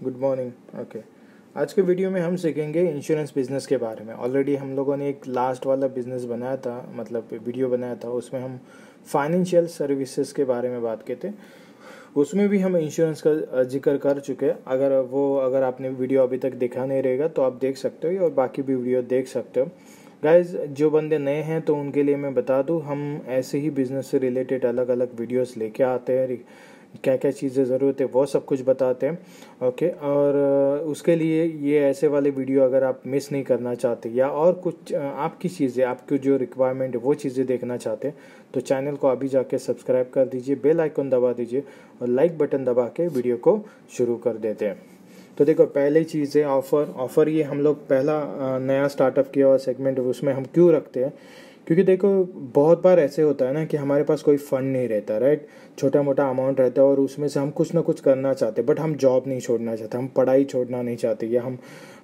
Good morning. Okay, आज के video में हम सीखेंगे इंश्योरेंस बिजनेस के बारे में। ऑलरेडी हम लोगों ने एक लास्ट वाला बिजनेस बनाया था, मतलब वीडियो बनाया था, उसमें हम फाइनेंशियल सर्विसेज के बारे में बात किए थे। उसमें भी हम इंश्योरेंस का जिक्र कर चुके हैं। अगर आपने वीडियो अभी तक देखा नहीं रहेगा तो आप देख सकते हो, और बाकी भी वीडियो देख सकते हो। गाइज, जो बंदे नए हैं तो उनके लिए मैं बता दूं, हम ऐसे ही बिजनेस से रिलेटेड अलग अलग वीडियोस लेके आते हैं। क्या क्या चीज़ें ज़रूरत है वो सब कुछ बताते हैं। ओके, और उसके लिए ये ऐसे वाले वीडियो अगर आप मिस नहीं करना चाहते, या और कुछ आपकी चीज़ें, आपकी जो रिक्वायरमेंट है वो चीज़ें देखना चाहते हैं, तो चैनल को अभी जाके सब्सक्राइब कर दीजिए, बेल आइकन दबा दीजिए और लाइक बटन दबा के वीडियो को शुरू कर देते हैं। तो देखो, पहली चीज़ है ऑफ़र। ये हम लोग पहला नया स्टार्टअप किया हुआ सेगमेंट, उसमें हम क्यों रखते हैं? क्योंकि देखो, बहुत बार ऐसे होता है ना कि हमारे पास कोई फंड नहीं रहता, राइट। छोटा मोटा अमाउंट रहता है और उसमें से हम कुछ ना कुछ करना चाहते, बट हम जॉब नहीं छोड़ना चाहते, हम पढ़ाई छोड़ना नहीं चाहते, या हम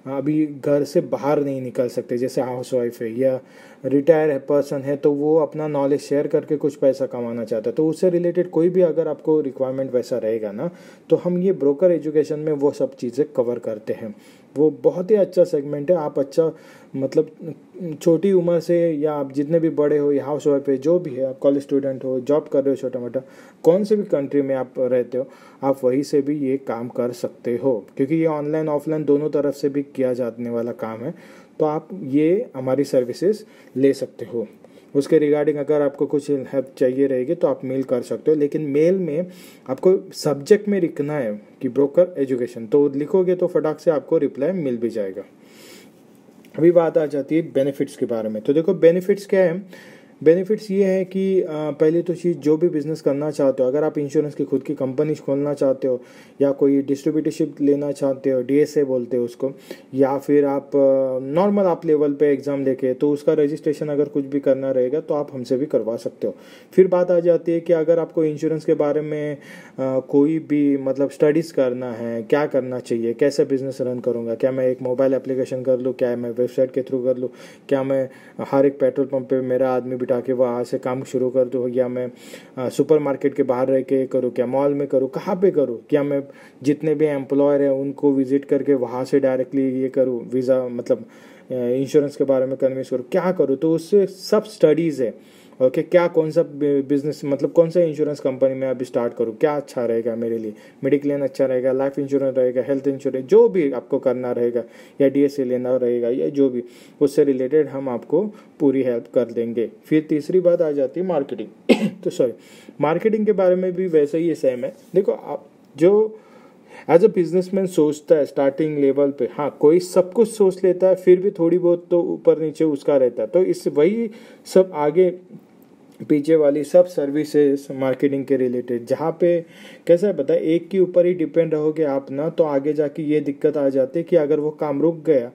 अभी घर से बाहर नहीं निकल सकते, जैसे हाउस वाइफ है या रिटायर पर्सन है, तो वो अपना नॉलेज शेयर करके कुछ पैसा कमाना चाहता है। तो उससे रिलेटेड कोई भी अगर आपको रिक्वायरमेंट वैसा रहेगा ना, तो हम ये ब्रोकर एजुकेशन में वो सब चीज़ें कवर करते हैं। वो बहुत ही अच्छा सेगमेंट है। आप अच्छा, मतलब छोटी उम्र से, या आप जितने भी बड़े हो, या हाउस वाइफ है, जो भी है, आप कॉलेज स्टूडेंट हो, जॉब कर रहे हो छोटा मोटा, कौन से भी कंट्री में आप रहते हो, आप वहीं से भी ये काम कर सकते हो, क्योंकि ये ऑनलाइन ऑफलाइन दोनों तरफ से भी किया जाने वाला काम है। तो आप ये हमारी सर्विसेज ले सकते हो। उसके रिगार्डिंग अगर आपको कुछ हेल्प चाहिए रहेगी तो आप मेल कर सकते हो, लेकिन मेल में आपको सब्जेक्ट में लिखना है कि ब्रोकर एजुकेशन, तो लिखोगे तो फटाक से आपको रिप्लाई मिल भी जाएगा। अभी बात आ जाती है बेनिफिट्स के बारे में। तो देखो, बेनिफिट्स क्या है? बेनिफिट्स ये है कि पहली तो चीज़, जो भी बिज़नेस करना चाहते हो, अगर आप इंश्योरेंस की खुद की कंपनी खोलना चाहते हो, या कोई डिस्ट्रीब्यूटरशिप लेना चाहते हो, डीएसए बोलते हो उसको, या फिर आप नॉर्मल आप लेवल पे एग्ज़ाम लेके, तो उसका रजिस्ट्रेशन अगर कुछ भी करना रहेगा तो आप हमसे भी करवा सकते हो। फिर बात आ जाती है कि अगर आपको इंश्योरेंस के बारे में कोई भी मतलब स्टडीज़ करना है, क्या करना चाहिए, कैसे बिजनेस रन करूँगा, क्या मैं एक मोबाइल एप्लीकेशन कर लूँ, क्या मैं वेबसाइट के थ्रू कर लूँ, क्या मैं हर एक पेट्रोल पंप पे मेरा आदमी बिठा के वहाँ से काम शुरू कर दूँ, या मैं सुपरमार्केट के बाहर रह के करूँ, क्या मॉल में करूँ, कहाँ पे करूँ, क्या मैं जितने भी एम्प्लॉयर हैं उनको विजिट करके वहाँ से डायरेक्टली ये करूँ, वीज़ा मतलब इंश्योरेंस के बारे में कन्विंस करूँ, क्या करूँ? तो उससे सब स्टडीज़ है। ओके, क्या कौन सा बिजनेस, मतलब कौन सा इंश्योरेंस कंपनी में अभी स्टार्ट करूँ, क्या अच्छा रहेगा मेरे लिए, मेडिक्लेम अच्छा रहेगा, लाइफ इंश्योरेंस रहेगा, हेल्थ इंश्योरेंस, जो भी आपको करना रहेगा, या डीएसए लेना रहेगा, या जो भी, उससे रिलेटेड हम आपको पूरी हेल्प कर देंगे। फिर तीसरी बात आ जाती है मार्केटिंग। तो सॉरी, मार्केटिंग के बारे में भी वैसे ही सेम है। देखो, आप जो एज अ बिजनेसमैन सोचता है स्टार्टिंग लेवल पे, हाँ कोई सब कुछ सोच लेता है, फिर भी थोड़ी बहुत तो ऊपर नीचे उसका रहता है। तो इस वही सब आगे पीछे वाली सब सर्विसेज मार्केटिंग के रिलेटेड, जहाँ पे कैसा है पता है, एक के ऊपर ही डिपेंड रहोगे आप ना, तो आगे जाके ये दिक्कत आ जाती है कि अगर वो काम रुक गया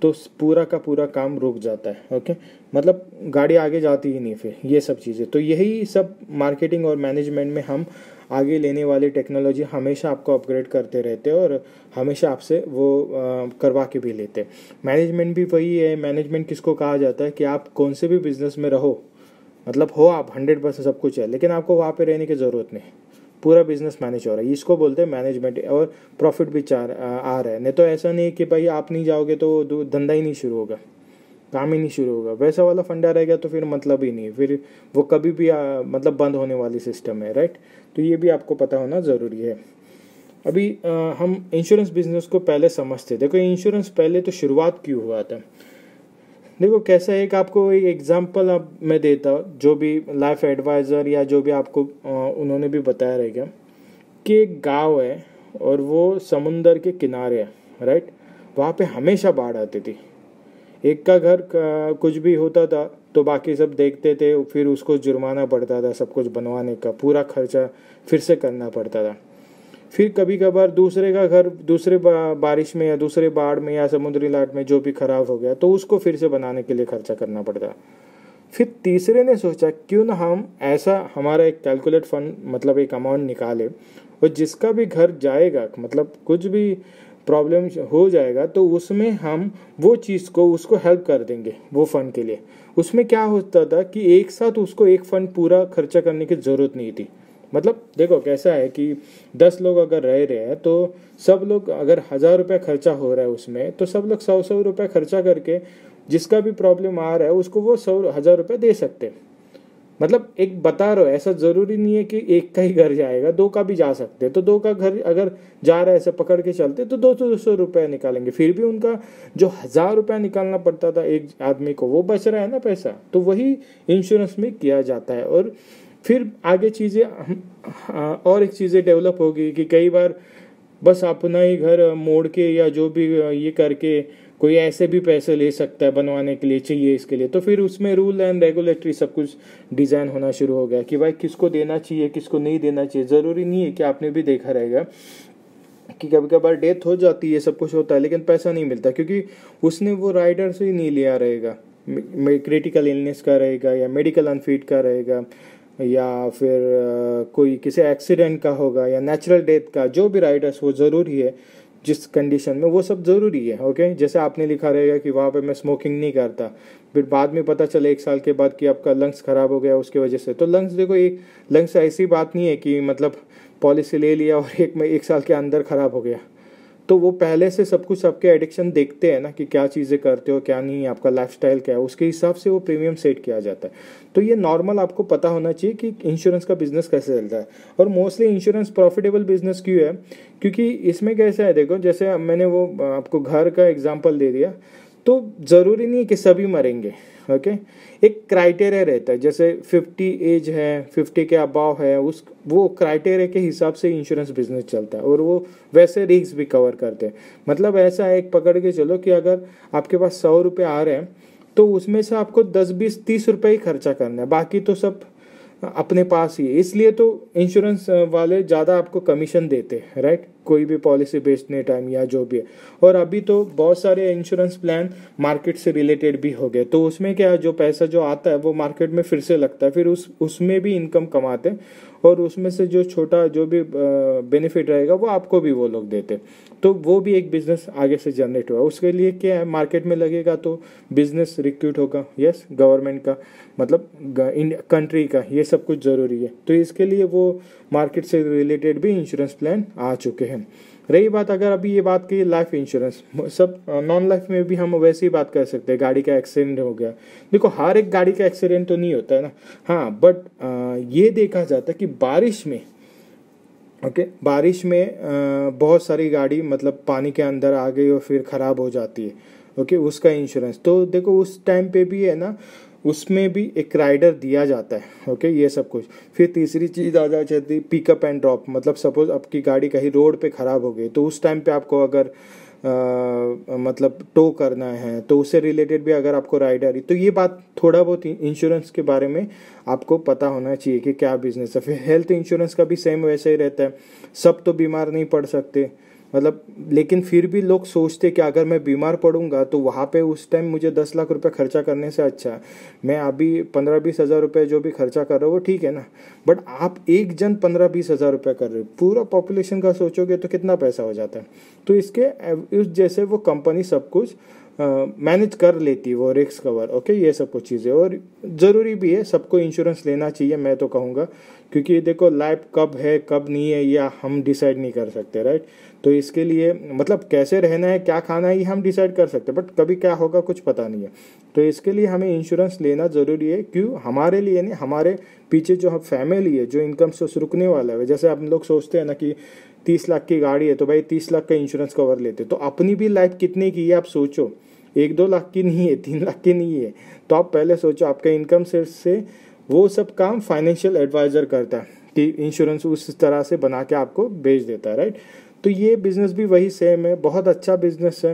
तो पूरा का पूरा काम रुक जाता है। ओके, मतलब गाड़ी आगे जाती ही नहीं फिर, ये सब चीज़ें। तो यही सब मार्केटिंग और मैनेजमेंट में हम आगे लेने वाली टेक्नोलॉजी हमेशा आपको अपग्रेड करते रहते हैं, और हमेशा आपसे वो करवा के भी लेते हैं। मैनेजमेंट भी वही है। मैनेजमेंट किसको कहा जाता है कि आप कौन से भी बिजनेस में रहो, मतलब हो आप 100% सब कुछ है, लेकिन आपको वहाँ पे रहने की ज़रूरत नहीं, पूरा बिजनेस मैनेज हो रहा है, इसको बोलते हैं मैनेजमेंट, और प्रॉफिट भी आ रहा है। नहीं तो ऐसा नहीं कि भाई आप नहीं जाओगे तो धंधा ही नहीं शुरू होगा, काम ही नहीं शुरू होगा, वैसा वाला फंडा रहेगा तो फिर मतलब ही नहीं, फिर वो कभी भी मतलब बंद होने वाली सिस्टम है, राइट। तो ये भी आपको पता होना ज़रूरी है। अभी हम इंश्योरेंस बिजनेस को पहले समझते। देखो, इंश्योरेंस पहले तो शुरुआत क्यों हुआ था? देखो कैसा है, एक आपको एक एग्जांपल अब मैं देता हूँ, जो भी लाइफ एडवाइज़र या जो भी आपको उन्होंने भी बताया रहेगा कि एक गांव है और वो समुंदर के किनारे है, राइट। वहाँ पे हमेशा बाढ़ आती थी। एक का घर कुछ भी होता था तो बाकी सब देखते थे, फिर उसको जुर्माना पड़ता था, सब कुछ बनवाने का पूरा खर्चा फिर से करना पड़ता था। फिर कभी कभार दूसरे का घर दूसरे बारिश में या दूसरे बाढ़ में या समुद्री लाट में जो भी खराब हो गया तो उसको फिर से बनाने के लिए खर्चा करना पड़ता। फिर तीसरे ने सोचा क्यों ना हम ऐसा हमारा एक कैलकुलेट फंड, मतलब एक अमाउंट निकाले, और जिसका भी घर जाएगा, मतलब कुछ भी प्रॉब्लम हो जाएगा तो उसमें हम वो चीज़ को उसको हेल्प कर देंगे वो फंड के लिए। उसमें क्या होता था कि एक साथ उसको एक फंड पूरा खर्चा करने की ज़रूरत नहीं थी, मतलब देखो कैसा है कि 10 लोग अगर रह रहे हैं तो सब लोग अगर 1,000 रुपये खर्चा हो रहा है उसमें, तो सब लोग 100-100 रुपये खर्चा करके जिसका भी प्रॉब्लम आ रहा है उसको वो 100,000 रुपये दे सकते हैं। मतलब एक बता रहा हो, ऐसा जरूरी नहीं है कि एक का ही घर जाएगा, दो का भी जा सकते हैं। तो दो का घर अगर जा रहा है ऐसे पकड़ के चलते तो 200-200 रुपये निकालेंगे, फिर भी उनका जो 1,000 रुपया निकालना पड़ता था एक आदमी को वो बच रहा है ना पैसा। तो वही इंश्योरेंस में किया जाता है। और फिर आगे चीज़ें और एक चीज़ें डेवलप होगी कि कई बार बस अपना ही घर मोड़ के या जो भी ये करके कोई ऐसे भी पैसे ले सकता है बनवाने के लिए, चाहिए इसके लिए, तो फिर उसमें रूल एंड रेगुलेटरी सब कुछ डिज़ाइन होना शुरू हो गया कि भाई किसको देना चाहिए किसको नहीं देना चाहिए। ज़रूरी नहीं है कि आपने भी देखा रहेगा कि कभी कभार डेथ हो जाती है, सब कुछ होता है, लेकिन पैसा नहीं मिलता क्योंकि उसने वो राइडर से ही नहीं लिया रहेगा। क्रिटिकल इलनेस का रहेगा या मेडिकल अनफिट का रहेगा या फिर कोई किसी एक्सीडेंट का होगा या नेचुरल डेथ का, जो भी राइडर्स वो ज़रूरी है जिस कंडीशन में, वो सब ज़रूरी है। ओके, जैसे आपने लिखा रहेगा कि वहाँ पे मैं स्मोकिंग नहीं करता, फिर बाद में पता चले 1 साल के बाद कि आपका लंग्स ख़राब हो गया उसकी वजह से। तो लंग्स देखो, एक लंग्स ऐसी बात नहीं है कि मतलब पॉलिसी ले लिया और 1 साल के अंदर ख़राब हो गया। तो वो पहले से सब कुछ आपके एडिक्शन देखते हैं ना कि क्या चीज़ें करते हो क्या नहीं, आपका लाइफस्टाइल क्या है, उसके हिसाब से वो प्रीमियम सेट किया जाता है। तो ये नॉर्मल आपको पता होना चाहिए कि इंश्योरेंस का बिजनेस कैसे चलता है। और मोस्टली इंश्योरेंस प्रॉफिटेबल बिजनेस क्यों है, क्योंकि इसमें कैसा है, देखो जैसे मैंने वो आपको घर का एग्जाम्पल दे दिया, तो ज़रूरी नहीं कि सभी मरेंगे। ओके, एक क्राइटेरिया रहता है, जैसे 50 एज है, 50 के अबाव है, उस वो क्राइटेरिया के हिसाब से इंश्योरेंस बिजनेस चलता है और वो वैसे रिस्क भी कवर करते हैं। मतलब ऐसा है, एक पकड़ के चलो कि अगर आपके पास 100 रुपये आ रहे हैं तो उसमें से आपको 10, 20, 30 रुपये ही खर्चा करना है, बाकी तो सब अपने पास ही है। इसलिए तो इंश्योरेंस वाले ज़्यादा आपको कमीशन देते हैं, राइट, कोई भी पॉलिसी बेचने टाइम या जो भी है। और अभी तो बहुत सारे इंश्योरेंस प्लान मार्केट से रिलेटेड भी हो गए, तो उसमें क्या, जो पैसा जो आता है वो मार्केट में फिर से लगता है, फिर उसमें भी इनकम कमाते हैं और उसमें से जो छोटा जो भी बेनिफिट रहेगा वो आपको भी वो लोग देते। तो वो भी एक बिजनेस आगे से जनरेट हुआ। उसके लिए क्या है, मार्केट में लगेगा तो बिजनेस रिक्रूट होगा, यस, गवर्नमेंट का मतलब कंट्री का, ये सब कुछ ज़रूरी है। तो इसके लिए वो मार्केट से रिलेटेड भी इंश्योरेंस प्लान आ चुके हैं। रही बात, अगर अभी ये बात की लाइफ इंश्योरेंस, सब नॉन लाइफ में भी हम वैसे ही बात कर सकते हैं। गाड़ी का एक्सीडेंट हो गया, देखो हर एक गाड़ी का एक्सीडेंट तो नहीं होता है ना, हाँ, बट ये देखा जाता है कि बारिश में, ओके, बारिश में बहुत सारी गाड़ी मतलब पानी के अंदर आ गई और फिर ख़राब हो जाती है, ओके, उसका इंश्योरेंस तो देखो उस टाइम पे भी है ना, उसमें भी एक राइडर दिया जाता है, ओके, ये सब कुछ। फिर तीसरी चीज़ आ जाती है पिकअप एंड ड्रॉप, मतलब सपोज आपकी गाड़ी कहीं रोड पे ख़राब हो गई तो उस टाइम पे आपको अगर मतलब टो करना है तो उससे रिलेटेड भी अगर आपको राइडर, तो ये बात थोड़ा बहुत इंश्योरेंस के बारे में आपको पता होना चाहिए कि क्या बिजनेस है। फिर हेल्थ इंश्योरेंस का भी सेम वैसे ही रहता है, सब तो बीमार नहीं पड़ सकते, मतलब, लेकिन फिर भी लोग सोचते कि अगर मैं बीमार पड़ूंगा तो वहाँ पे उस टाइम मुझे 10 लाख रुपए खर्चा करने से अच्छा मैं अभी 15-20 हज़ार रुपये जो भी खर्चा कर रहा हूँ वो ठीक है ना। बट आप एक जन 15-20 हज़ार रुपये कर रहे हो, पूरा पॉपुलेशन का सोचोगे तो कितना पैसा हो जाता है। तो इसके उस जैसे वो कंपनी सब कुछ मैनेज कर लेती है, वो रिस्क कवर, ओके, ये सब कुछ चीज़ें। और ज़रूरी भी है, सबको इंश्योरेंस लेना चाहिए मैं तो कहूँगा, क्योंकि देखो लाइफ कब है कब नहीं है या हम डिसाइड नहीं कर सकते, राइट। तो इसके लिए मतलब कैसे रहना है क्या खाना है ये हम डिसाइड कर सकते हैं, बट कभी क्या होगा कुछ पता नहीं है। तो इसके लिए हमें इंश्योरेंस लेना ज़रूरी है, क्यों, हमारे लिए नहीं, हमारे पीछे जो हम फैमिली है, जो इनकम सोर्स रुकने वाला है। जैसे हम लोग सोचते हैं ना कि 30 लाख की गाड़ी है तो भाई 30 लाख का इंश्योरेंस कवर लेते, तो अपनी भी लाइफ कितने की है आप सोचो, 1-2 लाख की नहीं है, 3 लाख की नहीं है। तो आप पहले सोचो, आपके इनकम सोर्स से वो सब काम फाइनेंशियल एडवाइज़र करता है कि इंश्योरेंस उस तरह से बना के आपको बेच देता है, राइट। तो ये बिज़नेस भी वही सेम है, बहुत अच्छा बिजनेस है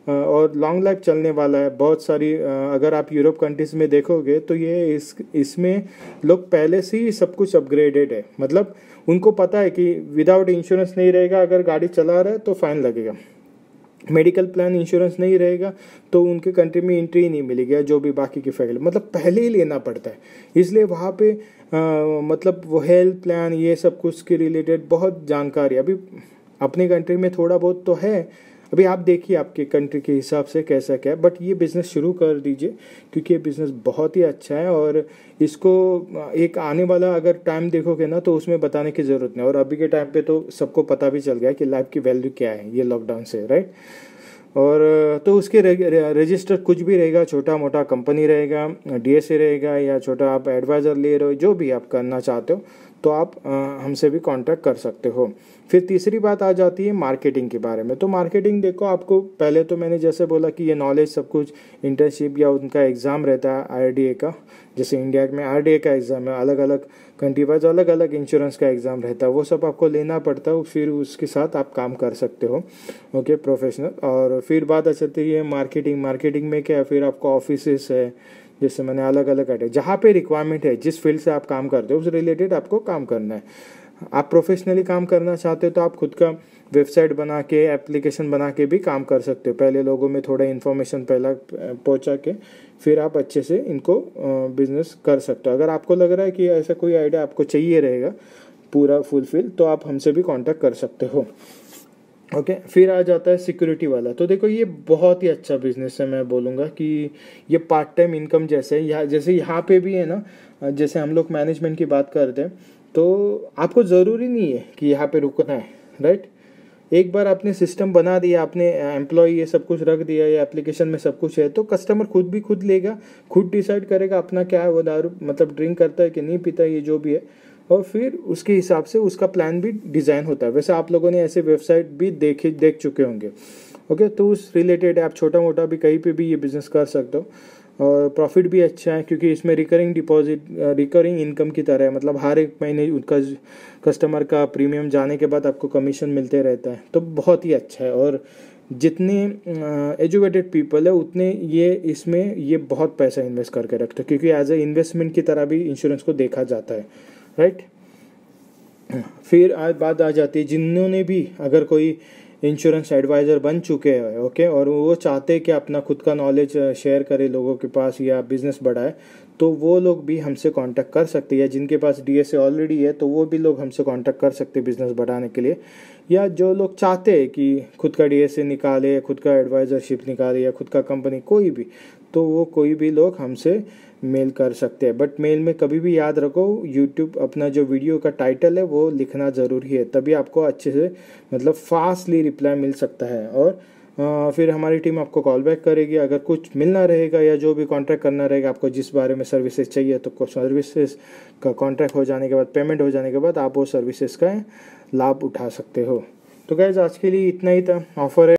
और लॉन्ग लाइफ चलने वाला है। बहुत सारी अगर आप यूरोप कंट्रीज में देखोगे तो ये इसमें लोग पहले से ही सब कुछ अपग्रेडेड है, मतलब उनको पता है कि विदाउट इंश्योरेंस नहीं रहेगा, अगर गाड़ी चला रहा है तो फाइन लगेगा, मेडिकल प्लान इंश्योरेंस नहीं रहेगा तो उनके कंट्री में एंट्री नहीं मिलेगी, जो भी बाकी की फैसिलिटी मतलब पहले ही लेना पड़ता है। इसलिए वहाँ पे मतलब वो हेल्थ प्लान ये सब कुछ के रिलेटेड बहुत जानकारी अभी अपनी कंट्री में थोड़ा बहुत तो है, अभी आप देखिए आपके कंट्री के हिसाब से कैसा क्या है, बट ये बिज़नेस शुरू कर दीजिए क्योंकि ये बिज़नेस बहुत ही अच्छा है और इसको एक आने वाला अगर टाइम देखोगे ना तो उसमें बताने की ज़रूरत नहीं। और अभी के टाइम पे तो सबको पता भी चल गया कि लाइफ की वैल्यू क्या है ये लॉकडाउन से, राइट। और तो उसके रजिस्टर कुछ भी रहेगा, छोटा मोटा कंपनी रहेगा, डीएसए रहेगा या छोटा आप एडवाइज़र ले रहे हो, जो भी आप करना चाहते हो तो आप हमसे भी कांटेक्ट कर सकते हो। फिर तीसरी बात आ जाती है मार्केटिंग के बारे में। तो मार्केटिंग देखो, आपको पहले तो मैंने जैसे बोला कि ये नॉलेज सब कुछ इंटर्नशिप या उनका एग्ज़ाम रहता है आरडीए का, जैसे इंडिया में आरडीए का एग्ज़ाम है, अलग अलग कंट्री वाइज अलग अलग इंश्योरेंस का एग्ज़ाम रहता है, वो सब आपको लेना पड़ता है, फिर उसके साथ आप काम कर सकते हो, ओके, प्रोफेशनल। और फिर बात आ जाती है मार्केटिंग। मार्केटिंग में क्या है, फिर आपको ऑफिसेस है, जैसे मैंने अलग अलग ऐड, जहाँ पे रिक्वायरमेंट है, जिस फील्ड से आप काम करते हो उस रिलेटेड आपको काम करना है। आप प्रोफेशनली काम करना चाहते हो तो आप खुद का वेबसाइट बना के, एप्लीकेशन बना के भी काम कर सकते हो। पहले लोगों में थोड़ा इन्फॉर्मेशन पहला पहुंचा के फिर आप अच्छे से इनको बिजनेस कर सकते हो। अगर आपको लग रहा है कि ऐसा कोई आइडिया आपको चाहिए रहेगा पूरा फुलफिल, तो आप हमसे भी कांटेक्ट कर सकते हो, ओके। फिर आ जाता है सिक्योरिटी वाला। तो देखो ये बहुत ही अच्छा बिजनेस है, मैं बोलूँगा कि ये पार्ट टाइम इनकम जैसे है। जैसे यहाँ पे भी है ना, जैसे हम लोग मैनेजमेंट की बात करते हैं तो आपको ज़रूरी नहीं है कि यहाँ पे रुकना है, राइट। एक बार आपने सिस्टम बना दिया, आपने एम्प्लॉय ये सब कुछ रख दिया, या एप्लीकेशन में सब कुछ है, तो कस्टमर खुद लेगा, खुद डिसाइड करेगा अपना क्या है, वो दारू मतलब ड्रिंक करता है कि नहीं पीता है, ये जो भी है, और फिर उसके हिसाब से उसका प्लान भी डिज़ाइन होता है। वैसे आप लोगों ने ऐसे वेबसाइट भी देख चुके होंगे, ओके। तो उस रिलेटेड आप छोटा मोटा भी कहीं पे भी ये बिज़नेस कर सकते हो और प्रॉफिट भी अच्छा है क्योंकि इसमें रिकरिंग डिपॉजिट, रिकरिंग इनकम की तरह है। मतलब हर एक महीने उनका कस्टमर का प्रीमियम जाने के बाद आपको कमीशन मिलते रहता है, तो बहुत ही अच्छा है। और जितने एजुकेटेड पीपल है उतने ये इसमें ये बहुत पैसा इन्वेस्ट करके रखते हैं, क्योंकि एज ए इन्वेस्टमेंट की तरह भी इंश्योरेंस को देखा जाता है, राइट। फिर आज बात आ जाती है जिन्होंने भी, अगर कोई इंश्योरेंस एडवाइज़र बन चुके हैं, ओके, और वो चाहते हैं कि अपना खुद का नॉलेज शेयर करे लोगों के पास या बिज़नेस बढ़ाए, तो वो लोग भी हमसे कांटेक्ट कर सकते हैं। या जिनके पास डीएसए ऑलरेडी है तो वो भी लोग हमसे कांटेक्ट कर सकते हैं बिज़नेस बढ़ाने के लिए। या जो लोग चाहते हैं कि खुद का डीएसए निकाले, खुद का एडवाइज़रशिप निकाले या खुद का कंपनी कोई भी, तो वो कोई भी लोग हमसे मेल कर सकते हैं। बट मेल में कभी भी याद रखो, यूट्यूब अपना जो वीडियो का टाइटल है वो लिखना ज़रूरी है, तभी आपको अच्छे से मतलब फास्टली रिप्लाई मिल सकता है। और फिर हमारी टीम आपको कॉल बैक करेगी अगर कुछ मिलना रहेगा या जो भी कॉन्ट्रैक्ट करना रहेगा आपको, जिस बारे में सर्विसेज चाहिए, तो सर्विसेज का कॉन्ट्रैक्ट हो जाने के बाद, पेमेंट हो जाने के बाद आप वो सर्विसेज का लाभ उठा सकते हो। तो गाइस आज के लिए इतना ही था। ऑफर है